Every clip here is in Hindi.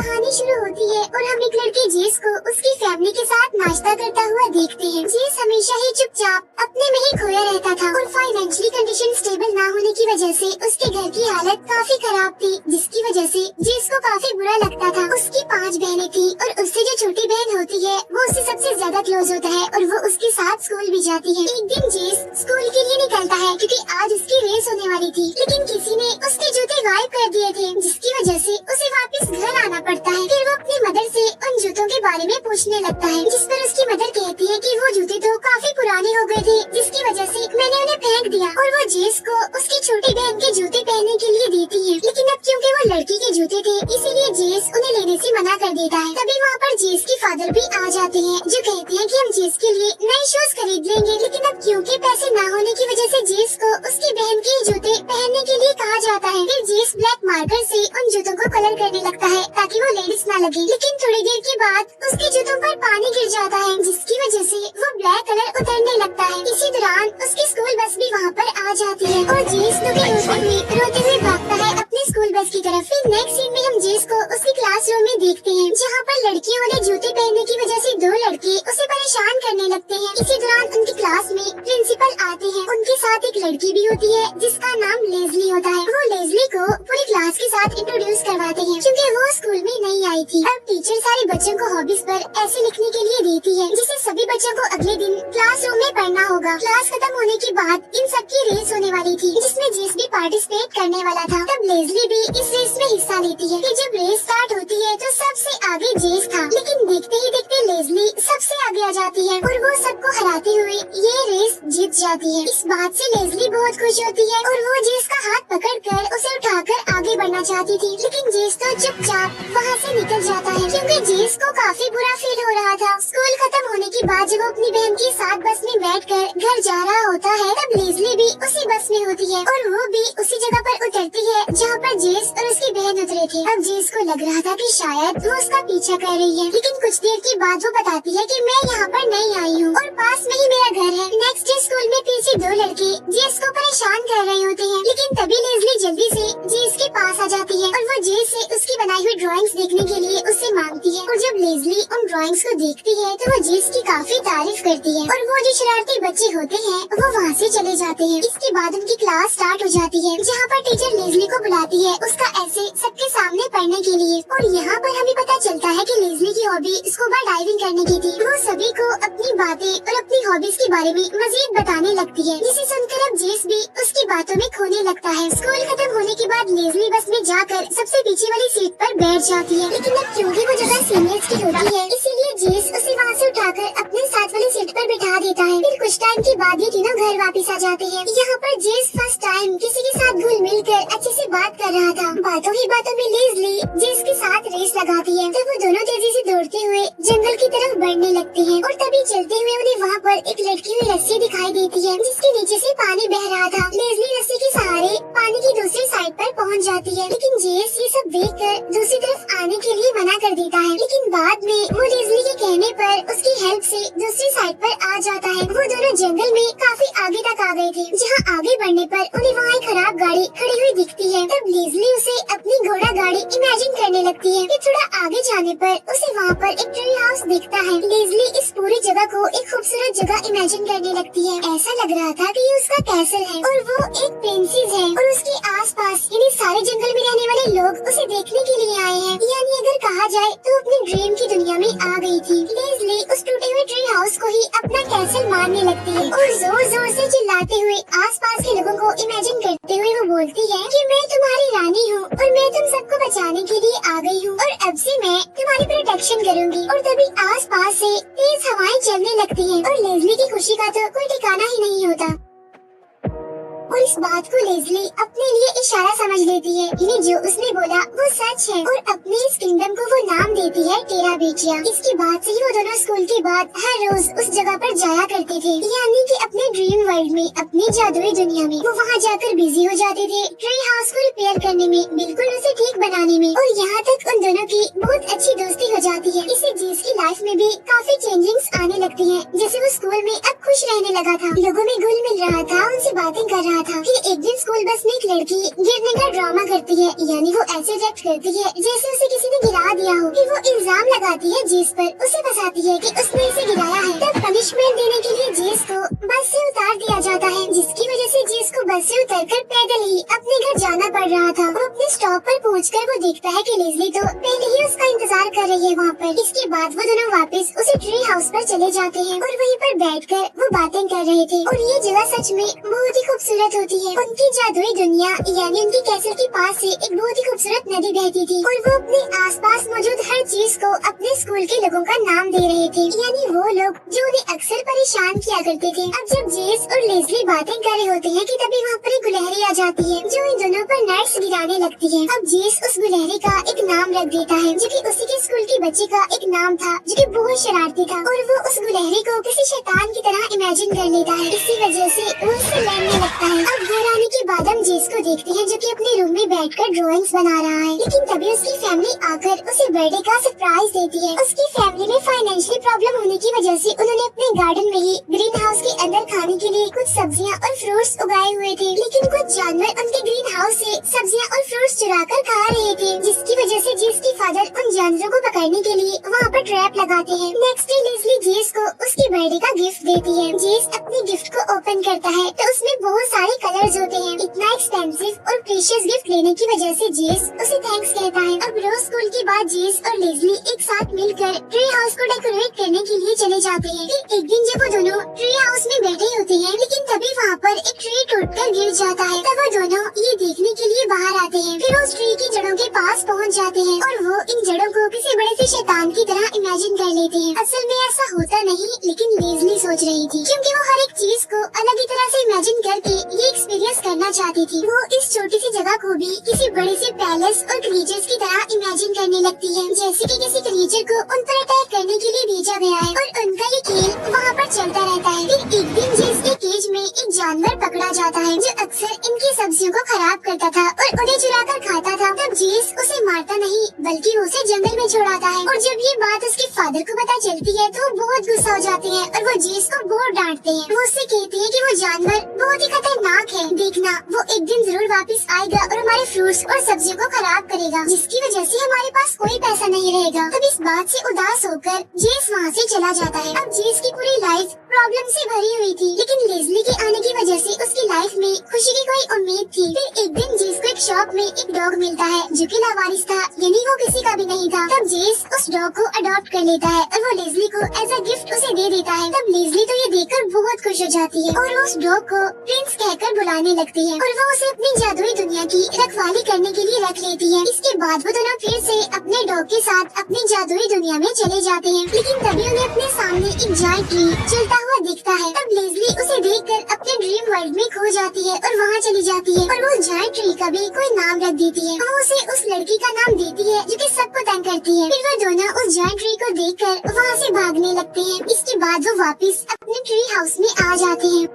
कहानी शुरू होती है और हम एक लड़के जेस को उसकी फैमिली के साथ नाश्ता करता हुआ देखते हैं। जेस हमेशा ही चुपचाप अपने में ही खोया रहता था और फाइनेंशियली कंडीशन स्टेबल ना होने की वजह से उसके घर की हालत काफी खराब थी, जिसकी वजह से जेस को काफी बुरा लगता था। उसकी 5 बहनें थी और उससे जो छोटी बहन होती है वो उससे सबसे ज्यादा क्लोज होता है और वो उसके साथ स्कूल भी जाती है। एक दिन जेस स्कूल के लिए निकलता है क्योंकि आज उसकी रेस होने वाली थी, लेकिन किसी ने उसके जूते गायब कर दिए थे, जिसकी वजह से उसे वापस घर आना पड़ता है। फिर वो अपनी मदर से उन जूतों के बारे में पूछने लगता है, जिस पर उसकी मदर कहती है कि वो जूते तो काफी पुराने हो गए थे, जिसकी वजह से मैंने उन्हें फेंक दिया। और वो जेस को उसकी छोटी बहन के जूते पहनने के लिए देती है, लेकिन अब क्योंकि वो लड़की के जूते थे इसीलिए जेस उन्हें लेने से मना कर देता है। तभी वहाँ पर जेस के फादर भी आ जाते हैं, जो कहते हैं कि हम जेस के लिए नए शूज खरीद लेंगे, लेकिन अब क्योंकि पैसे न होने की वजह से जेस को उसकी बहन के जूते पहनने के लिए कहा जाता है। फिर जेस ब्लैक मार्कर से उन जूतों को कलर करने लगता है ताकि वो लेडीज न लगे, लेकिन थोड़ी देर के बाद उसके जूतों पर पानी गिर जाता है, जिसकी वजह से वो ब्लैक कलर उतरने लगता है। इसी दौरान उसकी स्कूल बस भी वहाँ पर आ जाती है और जेस रोते हुए भागता है अपने स्कूल बस की तरफ। फिर नेक्स्ट सीन में हम जेस को उसकी क्लासरूम में देखते हैं, जहाँ पर लड़कियों वाले जूते पहनने की वजह से 2 लड़के उसे परेशान करने लगते हैं। इसी दौरान उनकी क्लास में प्रिंसिपल आते हैं, उनके साथ एक लड़की भी होती है जिसका नाम लेज़ली होता है। वो लेज़ली को पूरी क्लास के साथ इंट्रोड्यूस करवाते हैं, क्योंकि वो स्कूल में नहीं आई थी। अब टीचर सारे बच्चों को हॉबीज पर ऐसे लिखने के लिए देती है, जिसे सभी बच्चों को अगले दिन क्लासरूम में पढ़ना होगा। क्लास खत्म होने के बाद इन सबकी रेस होने वाली थी, जिसमें जेस भी पार्टिसिपेट करने वाला था। तब लेज़ली भी इस रेस में हिस्सा लेती है। फिर जब रेस स्टार्ट होती है तो सबसे आगे जेस था, लेकिन देखते ही देखते लेज़ली सबसे आगे आ जाती है और वो सबको हराते हुए ये रेस जीत जाती है। इस बात से लेज़ली बहुत खुश होती है और वो जेस का हाथ पकड़कर उसे उठाकर आगे बढ़ना चाहती थी, लेकिन जेस तो चुपचाप वहाँ से निकल जाता है, क्योंकि जेस को काफी बुरा फील हो रहा था। स्कूल खत्म होने के बाद जब वो अपनी बहन के साथ बस में बैठकर घर जा रहा होता है, तब लेज़ली भी उसी बस में होती है और वो भी उसी जगह पर उतरती है जहाँ पर जेस और उसकी बहन उतरे थे। अब जेस को लग रहा था कि शायद वो उसका पीछा कर रही है, लेकिन कुछ देर के बाद वो बताती है कि मैं यहाँ पर नहीं आई हूँ और पास में ही मेरा घर है। नेक्स्ट डे स्कूल में फिर से 2 लड़के जेस को परेशान कर रहे होते हैं, लेकिन तभी लेज़ली जल्दी से जेस के पास आ जाती है और वो जेस से उसकी बनाई हुई ड्राइंग्स देखने के लिए उससे मांगती है। और जब लेज़ली उन ड्राइंग्स को देखती है तो वो जेस की काफी तारीफ करती है और वो जो शरारती बच्चे होते हैं वो वहाँ से चले जाते हैं। इसके बाद उनकी क्लास स्टार्ट हो जाती है, जहाँ पर टीचर लेज़ली को बुलाती है उसका ऐसे सबके सामने पढ़ने के लिए। और यहाँ पर हमें पता चलता है कि लेज़ली की हॉबी स्कूबा डाइविंग करने की थी। वो सभी को अपनी बातें और अपनी हॉबीज के बारे में मजीद बताने लगती है, जिसे सुनकर अब जेस भी उसकी बातों में खोने लगता है। स्कूल खत्म होने के बाद लेज़ली बस में जाकर सबसे पीछे वाली सीट पर बैठ जाती है, लेकिन अब क्योंकि वो जगह सीनियर्स की होती है इसीलिए जेस उसे वहाँ से उठाकर अपने साथ वाली सीट पर बिठा देता है। फिर कुछ टाइम के बाद ये तीनों घर वापस आ जाते हैं। यहाँ पर जेस फर्स्ट टाइम किसी के साथ घुल मिल कर अच्छे से बात कर रहा था। बातों ही बातों में लेज़ली जेस के साथ रेस लगाती है, तो वो दोनों तेजी से दौड़ते हुए जंगल की तरफ बढ़ने लगते हैं और तभी चलते हुए उन्हें वहाँ पर एक लटकी हुई रस्सी दिखाई देती है, जिसके नीचे से पानी बह रहा था। लेज़ली रस्सी के सहारे पानी की दूसरी साइड पर पहुँच जाती है, लेकिन जेस ये सब देखकर दूसरी तरफ आने के लिए मना कर देता है, लेकिन बाद में वो लेज़ली के कहने पर उसकी हेल्प से दूसरी साइड पर आ जाता है। वो दोनों जंगल में काफी आगे तक आ गए थे, जहाँ आगे बढ़ने पर उन्हें वहाँ एक खराब गाड़ी खड़ी हुई दिखती है। तब लेज़ली उसे अपनी घोड़ा गाड़ी इमेजिन करने लगती है। फिर थोड़ा आगे जाने पर उसे वहाँ पर एक ट्री हाउस दिखता है। लेज़ली इस पूरी जगह को एक खूबसूरत जगह इमेजिन करने लगती है। ऐसा लग रहा था कि ये उसका कैसल है और वो एक प्रिंसेस है और उसके आसपास यानी सारे जंगल में रहने वाले लोग उसे देखने के लिए आए हैं। यानी अगर कहा जाए तो अपनी ड्रीम की दुनिया में आ गई थी। लेज़ली उस टूटे हुए ट्री हाउस को ही अपना कैसल मानने लगती है और जोर जोर से चिल्लाते हुए आसपास के लोगों को इमेजिन करते हुए वो बोलती है कि मैं तुम्हारी रानी हूँ और मैं तुम सबको बचाने के लिए आ गई हूँ और अब से मैं तुम्हारी प्रोटेक्शन करूँगी। और तभी आसपास से तेज हवाएं चलने लगती हैं और लेज़ली की खुशी का तो कोई ठिकाना ही नहीं होता। और इस बात को लेज़ली अपने लिए इशारा समझ लेती है, यानी जो उसने बोला वो सच है और अपने इस किंगडम को वो नाम देती है टेरा बेटिया। इसके बाद से ही वो दोनों स्कूल के बाद हर रोज उस जगह पर जाया करते थे, यानी कि अपने ड्रीम वर्ल्ड में, अपनी जादुई दुनिया में। वो वहाँ जाकर बिजी हो जाते थे ट्री हाउस को रिपेयर करने में, बिल्कुल उसे ठीक बनाने में, और यहाँ तक उन दोनों की बहुत अच्छी दोस्ती हो जाती है। इससे जेस की लाइफ में भी काफी चेंजिंग्स आने लगती है, जैसे वो स्कूल में अब खुश रहने लगा था, लोगों में घुल मिल रहा था, उनसे बातें कर रहा था। फिर एक दिन स्कूल बस में एक लड़की गिरने का ड्रामा करती है, यानी वो ऐसे रिएक्ट करती है जैसे उसे किसी ने गिरा दिया हो। फिर वो इल्जाम लगाती है जेस पर, उसे फंसाती है कि उसने इसे गिराया है। तब पनिशमेंट देने के लिए जेस को बस से उतार दिया जाता है, जिसकी वजह से जेस को बस से उतरकर पैदल ही अपने घर जाना पड़ रहा था। वो अपने स्टॉप पर पहुंचकर वो देखता है कि लेज़ली तो पहले ही उसका इंतजार कर रही है वहाँ पर। इसके बाद वो दोनों वापस उसी ट्री हाउस पर चले जाते हैं और वहीं पर बैठकर वो बातें कर रहे थे। और ये जगह सच में बहुत ही खूबसूरत होती है। उनकी जादुई दुनिया यानी उनकी कैसल के पास से एक बहुत ही खूबसूरत नदी बहती थी और वो अपने आसपास मौजूद हर चीज को अपने स्कूल के लोगों का नाम दे रहे थे, यानी वो लोग जो उन्हें अक्सर परेशान किया करते थे। अब जब जेस और लेज़ली बातें कर रहे होते हैं कि तभी वहाँ पर एक गुलहरी आ जाती है जो इन दोनों पर नट्स गिराने लगती है। अब जेस उस गुलहरी का एक नाम रख देता है जो कि उसी के स्कूल के बच्चे का एक नाम था जो कि बहुत शरारती था और वो उस गुलहरी को किसी शैतान की तरह इमेजिन कर लेता है। इसी वजह से वो उससे लड़ने लगता है। अब घर आने के बाद हम जेस को देखते हैं जो कि अपने रूम में बैठकर ड्राइंग्स बना रहा है, लेकिन तभी उसकी फैमिली आकर उसे बर्थडे का सरप्राइज देती है। उसकी फैमिली में फाइनेंशियली प्रॉब्लम होने की वजह से उन्होंने अपने गार्डन में ही ग्रीन हाउस के अंदर खाने के लिए कुछ सब्जियां और फ्रूट्स उगाए हुए थे, लेकिन कुछ जानवर उनके ग्रीन हाउस से सब्जियां और फ्रूट्स चुरा कर खा रहे थे, जिसकी वजह से जेस की फादर उन जानवरों को पकड़ने के लिए वहाँ पर ट्रैप लगाते हैं। नेक्स्ट डे लेज़ली जेस को उसके बर्थडे का गिफ्ट देती है। जेस अपने गिफ्ट को ओपन करता है तो उसमें बहुत सारे कलर्स होते हैं। इतना एक्सपेंसिव और प्रीशियस गिफ्ट लेने की वजह से जेस उसे थैंक्स कहता है। अब रोज स्कूल के बाद जेस और लेज़ली एक साथ मिलकर ट्री हाउस को डेकोरेट करने के लिए चले जाते हैं। फिर एक दिन जब वो दोनों ट्री हाउस में बैठे होते हैं, लेकिन तभी वहाँ पर एक ट्री टूटकर गिर जाता है। तब वो दोनों ये देखने के लिए बाहर आते हैं। फिर उस ट्री की जड़ों के पास पहुँच जाते हैं और वो इन जड़ों को किसी बड़े से शैतान की तरह इमेजिन कर लेते हैं। असल में ऐसा होता नहीं, लेकिन लेज़ली सोच रही थी, क्योंकि वो हर एक चीज को अलग ही तरह से इमेजिन करके ये एक्सपीरियंस करना चाहती थी। वो इस छोटी सी जगह को भी किसी बड़े से पैलेस और क्रीचर्स की तरह इमेजिन करने लगती है, जैसे कि किसी क्रीचर को उन पर अटैक करने के लिए भेजा गया है और उनका ये खेल वहाँ पर चलता रहता है। फिर एक दिन जेस के केज में एक जानवर पकड़ा जाता है जो अक्सर इनकी सब्जियों को खराब करता था और उन्हें चुरा कर खाता था। तब जेस उसे मारता नहीं बल्कि उसे जंगल में छोड़ाता है और जब ये बात उसके फादर को पता चलती है तो वो बहुत गुस्सा हो जाते हैं और वो जेस को बहुत डांटते हैं। वो उससे कहते हैं कि वो जानवर बहुत ही खतरनाक है, देखना वो एक दिन जरूर वापस आएगा और हमारे फ्रूट्स और सब्जियों को खराब करेगा, जिसकी वजह से हमारे पास कोई पैसा नहीं रहेगा। तब इस बात से उदास होकर जेस वहाँ से चला जाता है। अब जेस की पूरी लाइफ प्रॉब्लम से भरी हुई थी, लेकिन लेज़ली के आने की वजह से उसकी लाइफ में खुशी की कोई उम्मीद थी। फिर एक दिन जेस को एक शॉप में एक डॉग मिलता है जो कि लावारिस था, यानी वो किसी का भी नहीं था। तब जेस उस डॉग को अडॉप्ट कर लेता है और वो लेज़ली को एज अ गिफ्ट उसे दे देता है। तब लेज़ली तो ये देखकर बहुत खुश हो जाती है और वो उस डॉग को प्रिंस कहकर बुलाने लगती है और वो उसे अपनी जादुई दुनिया की रखवाली करने के लिए रख लेती है। इसके बाद वो दोनों फिर से अपने डॉग के साथ अपनी जादुई दुनिया में चले जाते हैं, लेकिन तभी उन्हें अपने सामने एक जायंट ट्री चलता हुआ दिखता है। तब लेज़ली उसे देखकर अपने ड्रीम वर्ल्ड में खो जाती है और वहाँ चली जाती है और वो जायंट ट्री का भी कोई नाम रख देती है। वो उसे उस लड़की का नाम देती है जो कि सबको तंग करती है। फिर वो दोनों उस जायंट ट्री को देखकर वहाँ से भागने लगते हैं। इसके बाद वो वापस अपने ट्री हाउस में आ जाते हैं।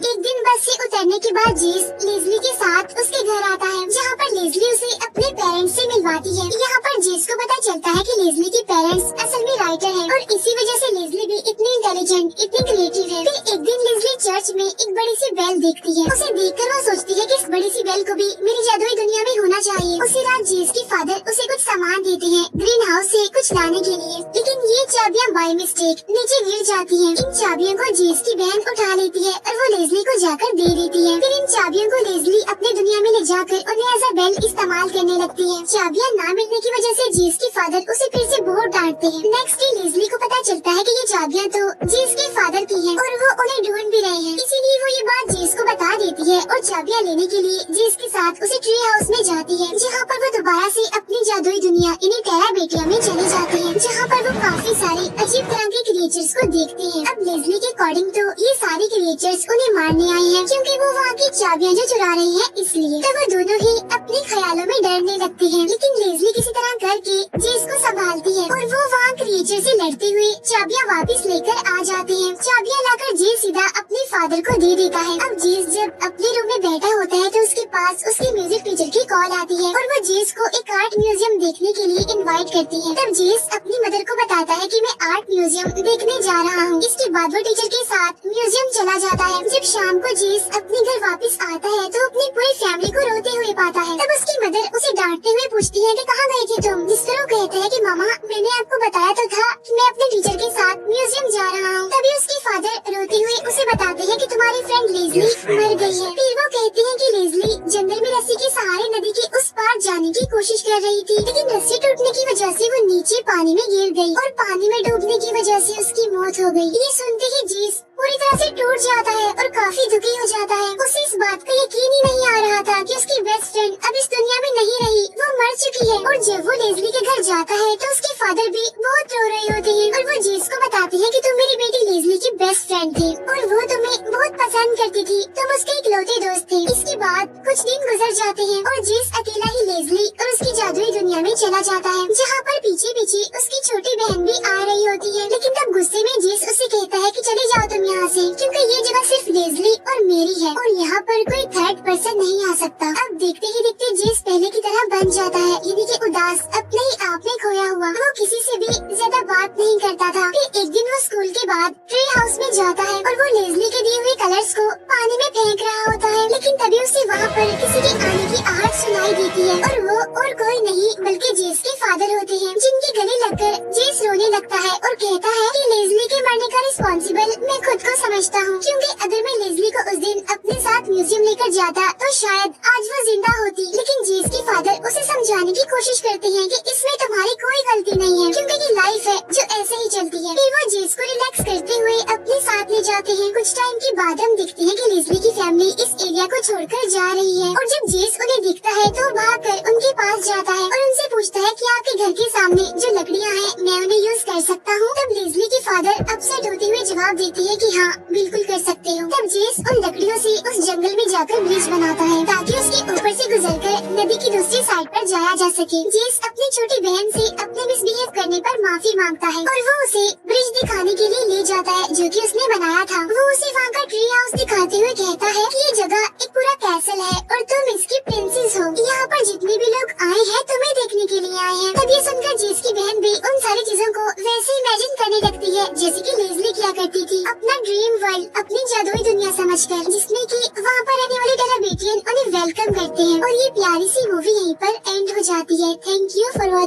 एक दिन बस से उतरने के बाद जेस लेज़ली के साथ उसके घर आता है, जहाँ पर लेज़ली उसे अपने पेरेंट्स से मिलवाती है। यहाँ पर जेस को पता चलता है कि लेज़ली के पेरेंट्स असल में राइटर हैं और इसी वजह से लेज़ली भी इतनी इंटेलिजेंट, इतनी क्रिएटिव है। फिर एक दिन लेज़ली चर्च में एक बड़ी सी बेल देखती है। उसे देखकर वो सोचती है कि इस बड़ी सी बेल को भी मेरी जादुई दुनिया में होना चाहिए। उसी रात जेस के फादर उसे कुछ सामान देते हैं ग्रीन हाउस से कुछ लाने के लिए, लेकिन ये चाबियाँ बाय मिस्टेक नीचे गिर जाती है। इन चाबियों को जेस की बहन उठा लेती है और वो लेज़ली को जाकर दे देती है। फिर इन चाबियों को लेज़ली अपनी दुनिया में ले जाकर उन्हें एज अ बेल इस्तेमाल करने लगती है। चाबियाँ न मिलने की वजह से जेस के फादर उसे फिर से बहुत डांटते हैं। नेक्स्ट डे लेज़ली को पता चलता है कि ये चाबियाँ तो जेस के फादर की हैं और वो उन्हें ढूंढ भी रहे हैं, इसीलिए वो ये बात जेस को बता देती है और चाबियाँ लेने के लिए जेस के साथ उसे ट्री हाउस में जाती है, जहाँ पर वो दोबारा से अपनी जादुई दुनिया यानी टेराबेटिया में चले जाते हैं, जहाँ पर वो काफी सारे अजीब तरह के क्रिएचर्स को देखते हैं। अब लेज़ली के अकॉर्डिंग तो ये सारे क्रिएचर्स उन्हें मारने आए हैं, क्योंकि वो वहाँ की चाबियाँ जो चुरा रहे हैं इसलिए। तो वो दोनों ही अपने ख्यालों में डरने लगते हैं, लेकिन लेज़ली किसी तरह करके जेस को संभालती है और वो वहाँ क्रिएचर से लड़ते हुए चाबियाँ वापस लेकर आ जाते हैं। चाबियाँ लाकर जेस सीधा अपने फादर को दे देता है। अब जेस जब अपने अपने रूम में बैठा होता है तो उसके पास उसकी म्यूजिक टीचर की कॉल आती है और वो जेस को एक आर्ट म्यूजियम देखने के लिए इनवाइट करती है। तब जेस अपनी मदर को बताता है कि मैं आर्ट म्यूजियम देखने जा रहा हूँ। इसके बाद वो टीचर के साथ म्यूजियम चला जाता है। जब शाम को जेस अपने घर वापस आता है तो अपनी पूरी फैमिली को रोते हुए पाता है। तब उसकी मदर उसे डांटते हुए पूछती है कि कहाँ गए थे तुम, जिस पर वो कहता है कि मामा मैंने आपको बताया तो था कि मैं अपने टीचर के साथ म्यूजियम जा रहा हूँ। तभी उसके फादर रोते हुए उसे बताते हैं कि तुम्हारी फ्रेंड लेज़ली मर गई है। फिर वो कहते हैं कि लेज़ली जंगल में रस्सी के सहारे नदी के उस पार जाने की कोशिश कर रही थी, लेकिन रस्सी टूटने की वजह से वो नीचे पानी में गिर गई और पानी में डूबने की वजह से उसकी मौत हो गई। ये सुनते ही जेस पूरी तरह से टूट जाता है और काफी दुखी हो जाता है। उसे इस बात का यकीन ही नहीं आ रहा था कि उसकी बेस्ट फ्रेंड अब इस दुनिया में नहीं रही, वो मर चुकी है। और जब वो लेज़ली के घर जाता है तो उसके फादर भी बहुत रो रहे होते हैं और वो जेस को बताती है कि तुम मेरी बेटी लेज़ली की बेस्ट फ्रेंड थी और वो तुम्हें बहुत पसंद करती थी, तुम उसके इकलौते दोस्त थे। इसके बाद कुछ दिन गुजर जाते हैं और जेस अकेला ही लेज़ली और उसकी जादुई दुनिया में चला जाता है, जहाँ पर पीछे पीछे उसकी छोटी बहन भी आ रही होती है। लेकिन तब गुस्से में जेस उसे कहता है कि चले जाओ तुम यहाँ से, क्योंकि ये जगह सिर्फ लेज़ली और मेरी है और यहाँ पर कोई थर्ड पर्सन नहीं आ सकता। अब देखते ही देखते जेस पहले की तरह बन जाता है, यानी कि उदास, अपने ही आप में खोया हुआ। वो किसी से भी ज्यादा बात नहीं करता था। फिर एक दिन वो स्कूल के बाद ट्री हाउस में जाता है और वो लेज़ली के दिए हुए कलर्स को पानी में फेंक रहा होता है, लेकिन तभी उसे वहाँ पर किसी के आने की आहट सुनाई देती है और वो और कोई नहीं बल्कि जेस के फादर होते हैं, जिनके गले लगकर जेस रोने लगता है और कहता है कि लेज़ली के मरने का रिस्पॉन्सिबल मैं खुद को समझता हूँ, क्योंकि अगर मैं लेज़ली को उस दिन अपने साथ म्यूजियम लेकर जाता तो शायद आज वो जिंदा होती। लेकिन जेस के फादर उसे समझाने की कोशिश करते हैं कि इसमें तुम्हारी कोई गलती नहीं है, क्योंकि ये लाइफ है जो ऐसे ही चलती है। फिर वो जेस को रिलैक्स करते हुए अपने साथ ले जाते हैं। कुछ टाइम के बाद हम दिखते हैं कि लेज़ली की फैमिली इस एरिया को छोड़कर जा रही है और जब जेस उन्हें दिखता है तो भागकर उनके पास जाता है और उनसे पूछता है कि आपके घर के सामने जो लकड़ियाँ हैं मैं उन्हें यूज कर सकता हूँ। तब लेज़ली के फादर अपसेट होते हुए जवाब देते हैं कि हाँ बिल्कुल कर सकते हो। तब जेस उन लकड़ियों से उस जंगल में जाकर ब्रिज बनाता है ताकि उसके ऊपर से गुजरकर नदी की दूसरी साइड पर जाया जा सके। जेस अपनी छोटी बहन से अपने मिसबिहेव करने पर माफी मांगता है और वो उसे ब्रिज दिखाने के लिए ले जाता है जो कि उसने बनाया था। वो उसे वहाँ का ट्री हाउस दिखाते हुए कहता है कि ये जगह एक पूरा कैसल है और तुम इसकी प्रिंसेस हो। यहाँ पर जितने भी लोग आए हैं तुम्हें देखने के लिए आए हैं। तब ये सुनकर जेस की बहन भी उन सारी चीजों को वैसे इमेजिन करने लगती है जैसे कि लेज़ली किया करती थी, अपना ड्रीम वर्ल्ड, अपनी जादुई दुनिया समझकर, जिसमें कि वहाँ पर रहने वाले टेराबेटियन उन्हें वेलकम करते हैं। और ये प्यारी सी मूवी यहीं पर एंड हो जाती है। Thank you for watching.